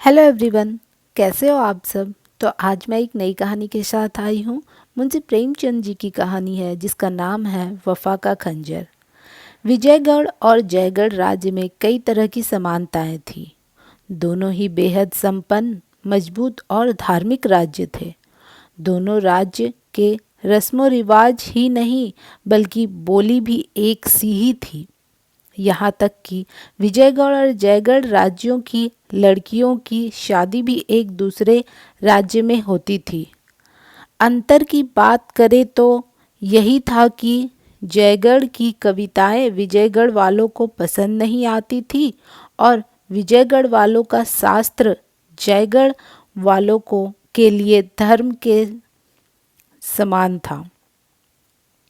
Hello everyone, कैसे हो आप सब। तो आज मैं एक नई कहानी के साथ आई हूँ। मुंशी प्रेमचंद जी की कहानी है जिसका नाम है वफा का खंजर। विजयगढ़ और जयगढ़ राज्य में कई तरह की समानताएं थी। दोनों ही बेहद संपन्न, मजबूत और धार्मिक राज्य थे। दोनों राज्य के रस्मों रिवाज ही नहीं बल्कि बोली भी एक सी ही थी। यहाँ तक कि विजयगढ़ और जयगढ़ राज्यों की लड़कियों की शादी भी एक दूसरे राज्य में होती थी। अंतर की बात करें तो यही था कि जयगढ़ की कविताएं विजयगढ़ वालों को पसंद नहीं आती थी और विजयगढ़ वालों का शास्त्र जयगढ़ वालों को के लिए धर्म के समान था।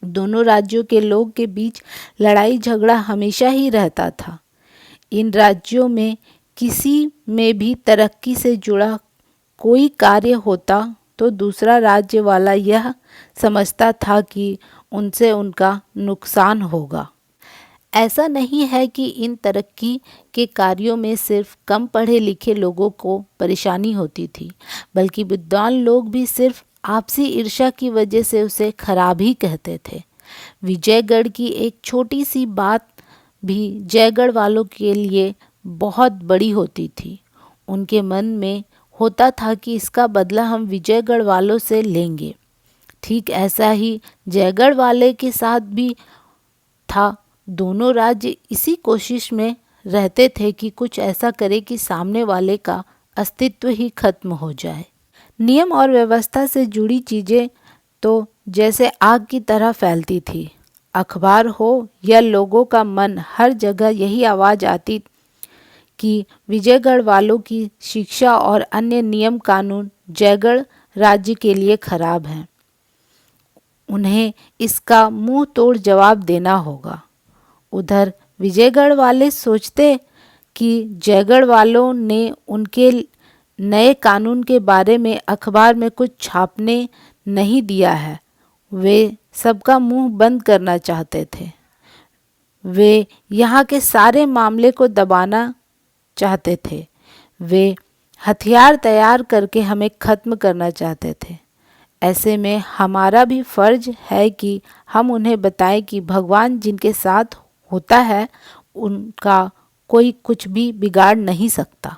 दोनों राज्यों के लोग के बीच लड़ाई झगड़ा हमेशा ही रहता था। इन राज्यों में किसी में भी तरक्की से जुड़ा कोई कार्य होता तो दूसरा राज्य वाला यह समझता था कि उनसे उनका नुकसान होगा। ऐसा नहीं है कि इन तरक्की के कार्यों में सिर्फ कम पढ़े लिखे लोगों को परेशानी होती थी, बल्कि विद्वान लोग भी सिर्फ आपसी ईर्ष्या की वजह से उसे खराब ही कहते थे। विजयगढ़ की एक छोटी सी बात भी जयगढ़ वालों के लिए बहुत बड़ी होती थी। उनके मन में होता था कि इसका बदला हम विजयगढ़ वालों से लेंगे। ठीक ऐसा ही जयगढ़ वाले के साथ भी था। दोनों राज्य इसी कोशिश में रहते थे कि कुछ ऐसा करे कि सामने वाले का अस्तित्व ही खत्म हो जाए। नियम और व्यवस्था से जुड़ी चीज़ें तो जैसे आग की तरह फैलती थी। अखबार हो या लोगों का मन, हर जगह यही आवाज़ आती कि विजयगढ़ वालों की शिक्षा और अन्य नियम कानून जयगढ़ राज्य के लिए खराब हैं। उन्हें इसका मुंह तोड़ जवाब देना होगा। उधर विजयगढ़ वाले सोचते कि जयगढ़ वालों ने उनके नए कानून के बारे में अखबार में कुछ छापने नहीं दिया है। वे सबका मुंह बंद करना चाहते थे। वे यहाँ के सारे मामले को दबाना चाहते थे। वे हथियार तैयार करके हमें ख़त्म करना चाहते थे। ऐसे में हमारा भी फर्ज है कि हम उन्हें बताएं कि भगवान जिनके साथ होता है उनका कोई कुछ भी बिगाड़ नहीं सकता।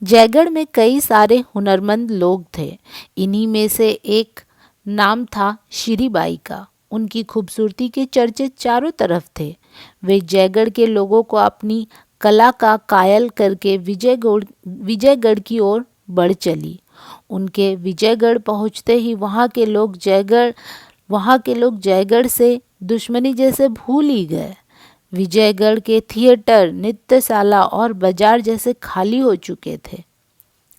जयगढ़ में कई सारे हुनरमंद लोग थे। इन्हीं में से एक नाम था श्रीबाई का। उनकी खूबसूरती के चर्चे चारों तरफ थे। वे जयगढ़ के लोगों को अपनी कला का कायल करके विजयगढ़ की ओर बढ़ चली। उनके विजयगढ़ पहुंचते ही वहाँ के लोग जयगढ़ से दुश्मनी जैसे भूल ही गए। विजयगढ़ के थिएटर, नृत्यशाला और बाजार जैसे खाली हो चुके थे।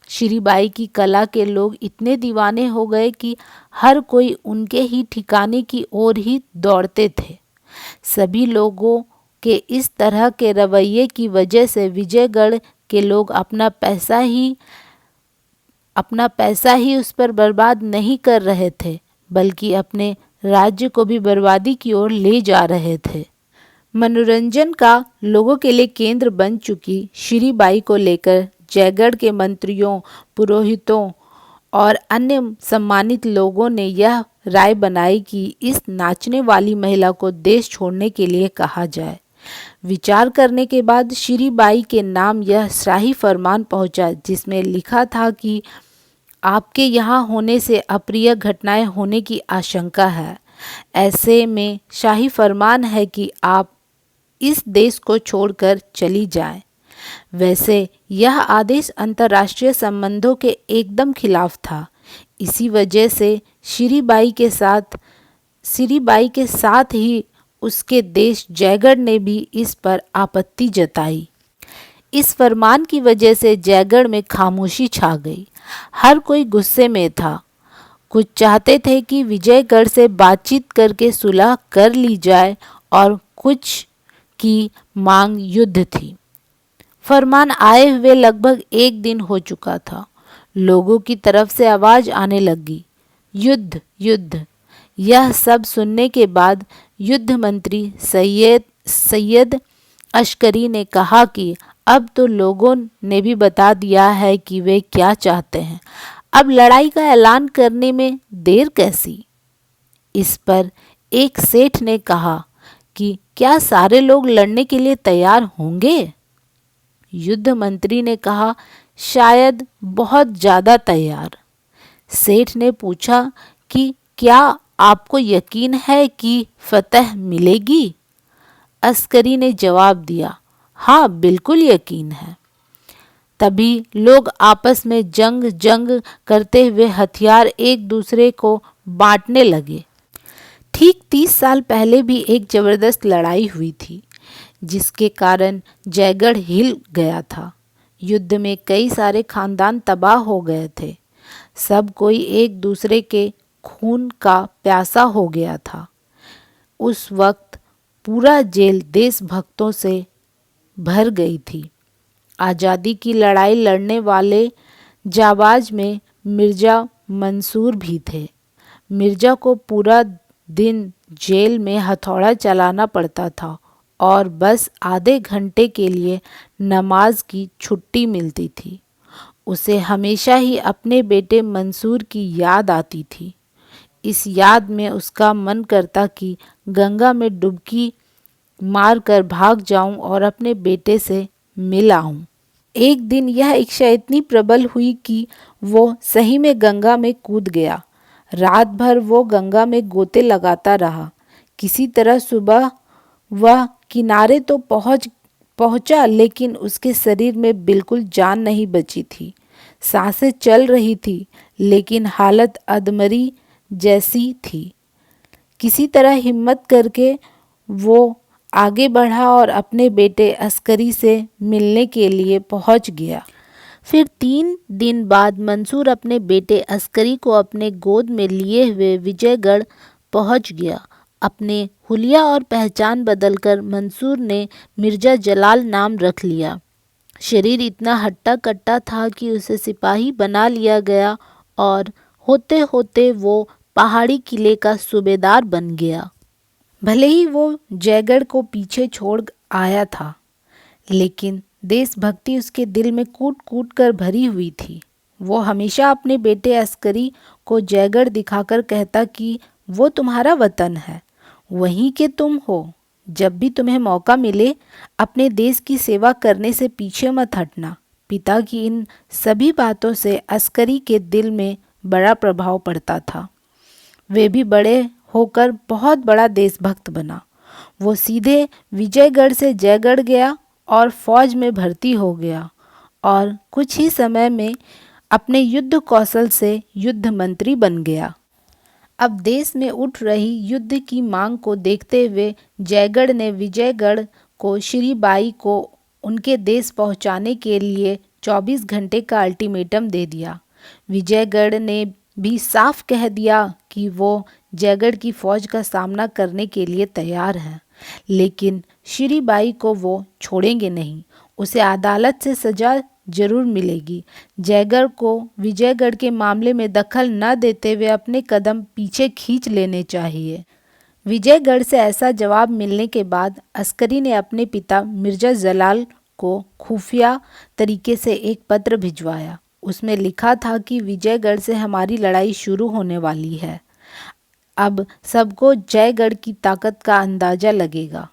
श्रीबाई की कला के लोग इतने दीवाने हो गए कि हर कोई उनके ही ठिकाने की ओर ही दौड़ते थे। सभी लोगों के इस तरह के रवैये की वजह से विजयगढ़ के लोग अपना पैसा ही उस पर बर्बाद नहीं कर रहे थे, बल्कि अपने राज्य को भी बर्बादी की ओर ले जा रहे थे। मनोरंजन का लोगों के लिए केंद्र बन चुकी श्रीबाई को लेकर जयगढ़ के मंत्रियों, पुरोहितों और अन्य सम्मानित लोगों ने यह राय बनाई कि इस नाचने वाली महिला को देश छोड़ने के लिए कहा जाए। विचार करने के बाद श्रीबाई के नाम यह शाही फरमान पहुंचा, जिसमें लिखा था कि आपके यहाँ होने से अप्रिय घटनाएं होने की आशंका है। ऐसे में शाही फरमान है कि आप इस देश को छोड़कर चली जाएं। वैसे यह आदेश अंतर्राष्ट्रीय संबंधों के एकदम खिलाफ था। इसी वजह से श्रीबाई के साथ ही उसके देश जयगढ़ ने भी इस पर आपत्ति जताई। इस फरमान की वजह से जयगढ़ में खामोशी छा गई। हर कोई गुस्से में था। कुछ चाहते थे कि विजयगढ़ से बातचीत करके सुलह कर ली जाए और कुछ की मांग युद्ध थी। फरमान आए हुए लगभग एक दिन हो चुका था। लोगों की तरफ से आवाज़ आने लगी, युद्ध युद्ध। यह सब सुनने के बाद युद्ध मंत्री सैयद अश्करी ने कहा कि अब तो लोगों ने भी बता दिया है कि वे क्या चाहते हैं। अब लड़ाई का ऐलान करने में देर कैसी। इस पर एक सेठ ने कहा कि क्या सारे लोग लड़ने के लिए तैयार होंगे। युद्ध मंत्री ने कहा, शायद बहुत ज़्यादा तैयार। सेठ ने पूछा कि क्या आपको यकीन है कि फतह मिलेगी। अस्करी ने जवाब दिया, हाँ बिल्कुल यकीन है। तभी लोग आपस में जंग जंग करते हुए हथियार एक दूसरे को बांटने लगे। ठीक 30 साल पहले भी एक जबरदस्त लड़ाई हुई थी जिसके कारण जयगढ़ हिल गया था। युद्ध में कई सारे खानदान तबाह हो गए थे। सब कोई एक दूसरे के खून का प्यासा हो गया था। उस वक्त पूरा जेल देशभक्तों से भर गई थी। आज़ादी की लड़ाई लड़ने वाले जाबाज में मिर्ज़ा मंसूर भी थे। मिर्ज़ा को पूरा दिन जेल में हथौड़ा चलाना पड़ता था और बस आधे घंटे के लिए नमाज की छुट्टी मिलती थी। उसे हमेशा ही अपने बेटे मंसूर की याद आती थी। इस याद में उसका मन करता कि गंगा में डुबकी मारकर भाग जाऊं और अपने बेटे से मिल आऊं। एक दिन यह इच्छा इतनी प्रबल हुई कि वो सही में गंगा में कूद गया। रात भर वो गंगा में गोते लगाता रहा। किसी तरह सुबह वह किनारे तो पहुंचा, लेकिन उसके शरीर में बिल्कुल जान नहीं बची थी। सांसें चल रही थी लेकिन हालत अधमरी जैसी थी। किसी तरह हिम्मत करके वो आगे बढ़ा और अपने बेटे अस्करी से मिलने के लिए पहुंच गया। फिर 3 दिन बाद मंसूर अपने बेटे अस्करी को अपने गोद में लिए हुए विजयगढ़ पहुंच गया। अपने हुलिया और पहचान बदलकर मंसूर ने मिर्ज़ा जलाल नाम रख लिया। शरीर इतना हट्टा कट्टा था कि उसे सिपाही बना लिया गया और होते होते वो पहाड़ी किले का सूबेदार बन गया। भले ही वो जयगढ़ को पीछे छोड़ आया था, लेकिन देशभक्ति उसके दिल में कूट कूट कर भरी हुई थी। वो हमेशा अपने बेटे अस्करी को जयगढ़ दिखाकर कहता कि वो तुम्हारा वतन है, वहीं के तुम हो। जब भी तुम्हें मौका मिले अपने देश की सेवा करने से पीछे मत हटना। पिता की इन सभी बातों से अस्करी के दिल में बड़ा प्रभाव पड़ता था। वे भी बड़े होकर बहुत बड़ा देशभक्त बना। वो सीधे विजयगढ़ से जयगढ़ गया और फौज में भर्ती हो गया और कुछ ही समय में अपने युद्ध कौशल से युद्ध मंत्री बन गया। अब देश में उठ रही युद्ध की मांग को देखते हुए जयगढ़ ने विजयगढ़ को श्री बाई को उनके देश पहुंचाने के लिए 24 घंटे का अल्टीमेटम दे दिया। विजयगढ़ ने भी साफ कह दिया कि वो जयगढ़ की फौज का सामना करने के लिए तैयार हैं, लेकिन श्री बाई को वो छोड़ेंगे नहीं। उसे अदालत से सजा जरूर मिलेगी। जयगढ़ को विजयगढ़ के मामले में दखल न देते हुए अपने कदम पीछे खींच लेने चाहिए। विजयगढ़ से ऐसा जवाब मिलने के बाद अस्करी ने अपने पिता मिर्ज़ा जलाल को खुफिया तरीके से एक पत्र भिजवाया। उसमें लिखा था कि विजयगढ़ से हमारी लड़ाई शुरू होने वाली है। अब सबको जयगढ़ की ताकत का अंदाज़ा लगेगा।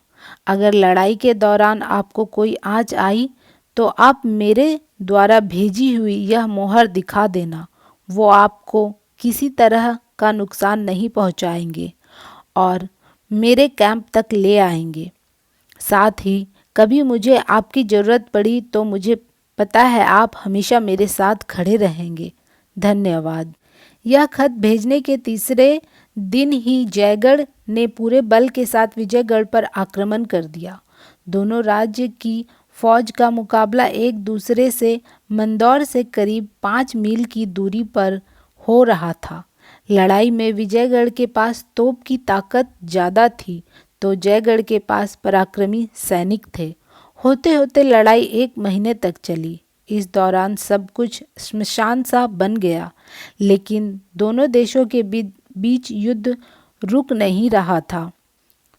अगर लड़ाई के दौरान आपको कोई आँच आई तो आप मेरे द्वारा भेजी हुई यह मोहर दिखा देना। वो आपको किसी तरह का नुकसान नहीं पहुंचाएंगे और मेरे कैंप तक ले आएंगे। साथ ही कभी मुझे आपकी ज़रूरत पड़ी तो मुझे पता है आप हमेशा मेरे साथ खड़े रहेंगे। धन्यवाद। यह खत भेजने के तीसरे दिन ही जयगढ़ ने पूरे बल के साथ विजयगढ़ पर आक्रमण कर दिया। दोनों राज्य की फौज का मुकाबला एक दूसरे से मंदौर से करीब 5 मील की दूरी पर हो रहा था। लड़ाई में विजयगढ़ के पास तोप की ताकत ज़्यादा थी तो जयगढ़ के पास पराक्रमी सैनिक थे। होते होते लड़ाई 1 महीने तक चली। इस दौरान सब कुछ श्मशान सा बन गया, लेकिन दोनों देशों के बीच युद्ध रुक नहीं रहा था।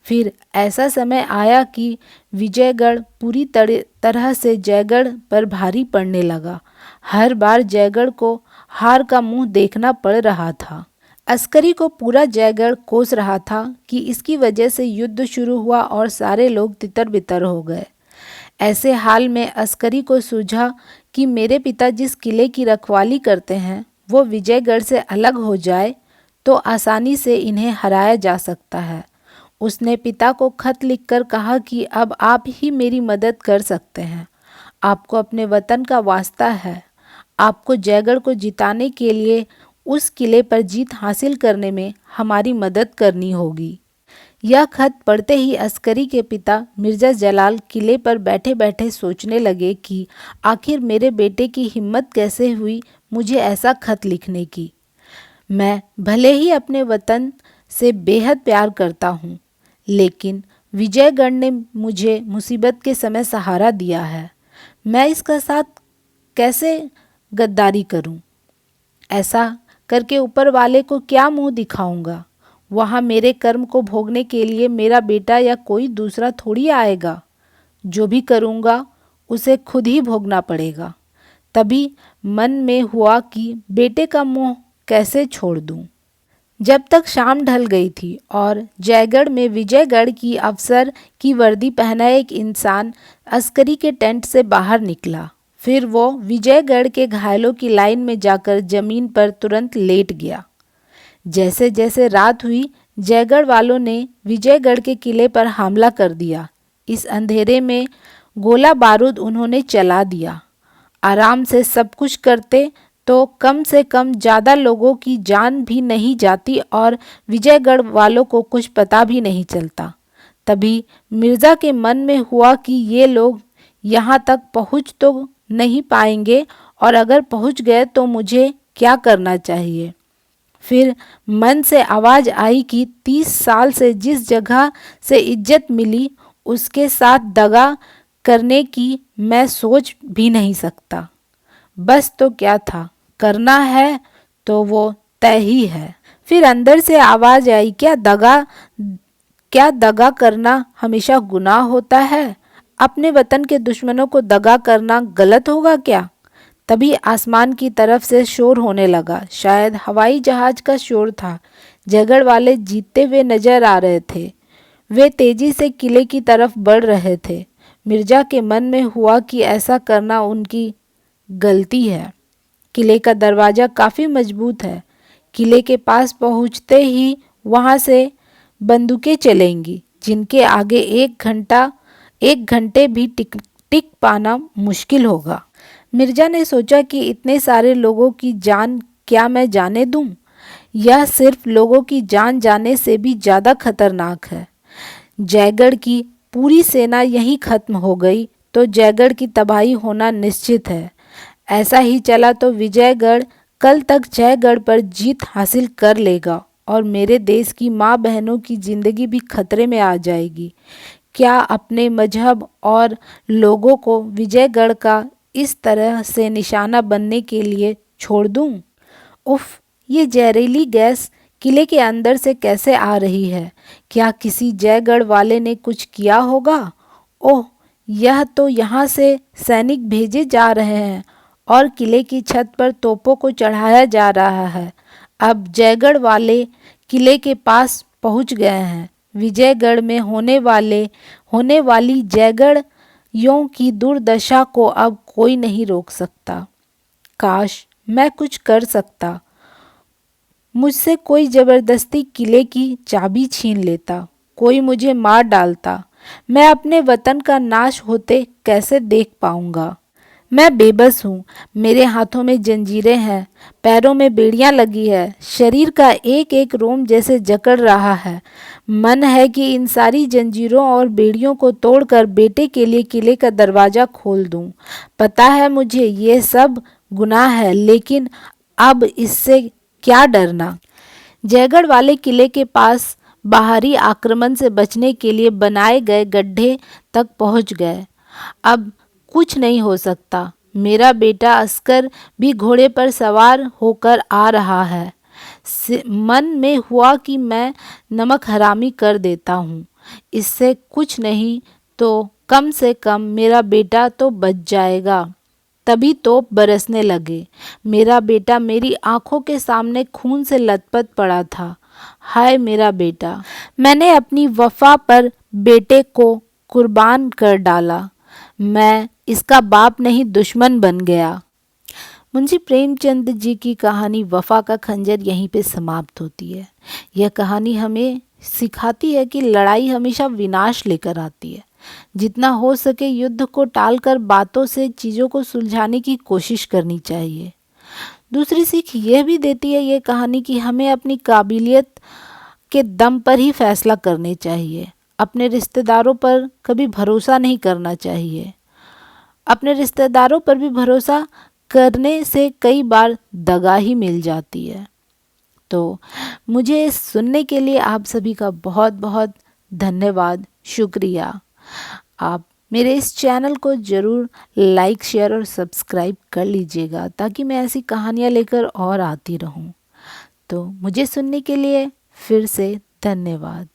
फिर ऐसा समय आया कि विजयगढ़ पूरी तरह से जयगढ़ पर भारी पड़ने लगा। हर बार जयगढ़ को हार का मुंह देखना पड़ रहा था। अस्करी को पूरा जयगढ़ कोस रहा था कि इसकी वजह से युद्ध शुरू हुआ और सारे लोग तितर बितर हो गए। ऐसे हाल में अस्करी को सूझा कि मेरे पिता जिस किले की रखवाली करते हैं वो विजयगढ़ से अलग हो जाए तो आसानी से इन्हें हराया जा सकता है। उसने पिता को खत लिखकर कहा कि अब आप ही मेरी मदद कर सकते हैं। आपको अपने वतन का वास्ता है। आपको जयगढ़ को जिताने के लिए उस किले पर जीत हासिल करने में हमारी मदद करनी होगी। यह खत पढ़ते ही अस्करी के पिता मिर्ज़ा जलाल किले पर बैठे बैठे सोचने लगे कि आखिर मेरे बेटे की हिम्मत कैसे हुई मुझे ऐसा खत लिखने की। मैं भले ही अपने वतन से बेहद प्यार करता हूँ, लेकिन विजयगढ़ ने मुझे मुसीबत के समय सहारा दिया है। मैं इसका साथ कैसे गद्दारी करूं? ऐसा करके ऊपर वाले को क्या मुंह दिखाऊंगा? वहाँ मेरे कर्म को भोगने के लिए मेरा बेटा या कोई दूसरा थोड़ी आएगा। जो भी करूँगा उसे खुद ही भोगना पड़ेगा। तभी मन में हुआ कि बेटे का मोह कैसे छोड़ दूँ। जब तक शाम ढल गई थी और जयगढ़ में विजयगढ़ की अफसर की वर्दी पहना एक इंसान अस्करी के टेंट से बाहर निकला। फिर वो विजयगढ़ के घायलों की लाइन में जाकर जमीन पर तुरंत लेट गया। जैसे जैसे रात हुई जयगढ़ वालों ने विजयगढ़ के किले पर हमला कर दिया। इस अंधेरे में गोला बारूद उन्होंने चला दिया। आराम से सब कुछ करते तो कम से कम ज़्यादा लोगों की जान भी नहीं जाती और विजयगढ़ वालों को कुछ पता भी नहीं चलता। तभी मिर्ज़ा के मन में हुआ कि ये लोग यहाँ तक पहुँच तो नहीं पाएंगे और अगर पहुँच गए तो मुझे क्या करना चाहिए। फिर मन से आवाज़ आई कि 30 साल से जिस जगह से इज्जत मिली उसके साथ दगा करने की मैं सोच भी नहीं सकता। बस तो क्या था, करना है तो वो तय ही है। फिर अंदर से आवाज़ आई, क्या दगा करना हमेशा गुनाह होता है? अपने वतन के दुश्मनों को दगा करना गलत होगा क्या? तभी आसमान की तरफ से शोर होने लगा। शायद हवाई जहाज का शोर था। जयगढ़ वाले जीतते हुए नजर आ रहे थे। वे तेजी से किले की तरफ बढ़ रहे थे। मिर्जा के मन में हुआ कि ऐसा करना उनकी गलती है। किले का दरवाज़ा काफ़ी मजबूत है। किले के पास पहुंचते ही वहां से बंदूकें चलेंगी जिनके आगे एक घंटे भी टिक पाना मुश्किल होगा। मिर्जा ने सोचा कि इतने सारे लोगों की जान क्या मैं जाने दूं? यह सिर्फ लोगों की जान जाने से भी ज़्यादा खतरनाक है। जयगढ़ की पूरी सेना यहीं खत्म हो गई तो जयगढ़ की तबाही होना निश्चित है। ऐसा ही चला तो विजयगढ़ कल तक जयगढ़ पर जीत हासिल कर लेगा और मेरे देश की माँ बहनों की ज़िंदगी भी खतरे में आ जाएगी। क्या अपने मजहब और लोगों को विजयगढ़ का इस तरह से निशाना बनने के लिए छोड़ दूं? उफ, ये जहरीली गैस किले के अंदर से कैसे आ रही है? क्या किसी जयगढ़ वाले ने कुछ किया होगा? ओह, यह तो यहाँ से सैनिक भेजे जा रहे हैं और किले की छत पर तोपों को चढ़ाया जा रहा है। अब जयगढ़ वाले किले के पास पहुँच गए हैं। विजयगढ़ में होने वाली जयगढ़ियों की दुर्दशा को अब कोई नहीं रोक सकता। काश मैं कुछ कर सकता। मुझसे कोई जबरदस्ती किले की चाबी छीन लेता, कोई मुझे मार डालता। मैं अपने वतन का नाश होते कैसे देख पाऊंगा? मैं बेबस हूँ। मेरे हाथों में जंजीरें हैं, पैरों में बेड़ियाँ लगी है, शरीर का एक एक रोम जैसे जकड़ रहा है। मन है कि इन सारी जंजीरों और बेड़ियों को तोड़कर बेटे के लिए किले का दरवाज़ा खोल दूँ। पता है मुझे ये सब गुनाह है, लेकिन अब इससे क्या डरना। जयगढ़ वाले किले के पास बाहरी आक्रमण से बचने के लिए बनाए गए गड्ढे तक पहुँच गए। अब कुछ नहीं हो सकता। मेरा बेटा अस्कर भी घोड़े पर सवार होकर आ रहा है। मन में हुआ कि मैं नमक हरामी कर देता हूँ। इससे कुछ नहीं तो कम से कम मेरा बेटा तो बच जाएगा। तभी तोप बरसने लगे। मेरा बेटा मेरी आंखों के सामने खून से लथपथ पड़ा था। हाय मेरा बेटा, मैंने अपनी वफा पर बेटे को कुर्बान कर डाला। मैं इसका बाप नहीं दुश्मन बन गया। मुंशी प्रेमचंद जी की कहानी वफा का खंजर यहीं पे समाप्त होती है। यह कहानी हमें सिखाती है कि लड़ाई हमेशा विनाश लेकर आती है। जितना हो सके युद्ध को टालकर बातों से चीज़ों को सुलझाने की कोशिश करनी चाहिए। दूसरी सीख यह भी देती है ये कहानी कि हमें अपनी काबिलियत के दम पर ही फैसला करने चाहिए। अपने रिश्तेदारों पर कभी भरोसा नहीं करना चाहिए। अपने रिश्तेदारों पर भी भरोसा करने से कई बार दगा ही मिल जाती है। तो मुझे सुनने के लिए आप सभी का बहुत बहुत धन्यवाद, शुक्रिया। आप मेरे इस चैनल को ज़रूर लाइक, शेयर और सब्सक्राइब कर लीजिएगा ताकि मैं ऐसी कहानियाँ लेकर और आती रहूं। तो मुझे सुनने के लिए फिर से धन्यवाद।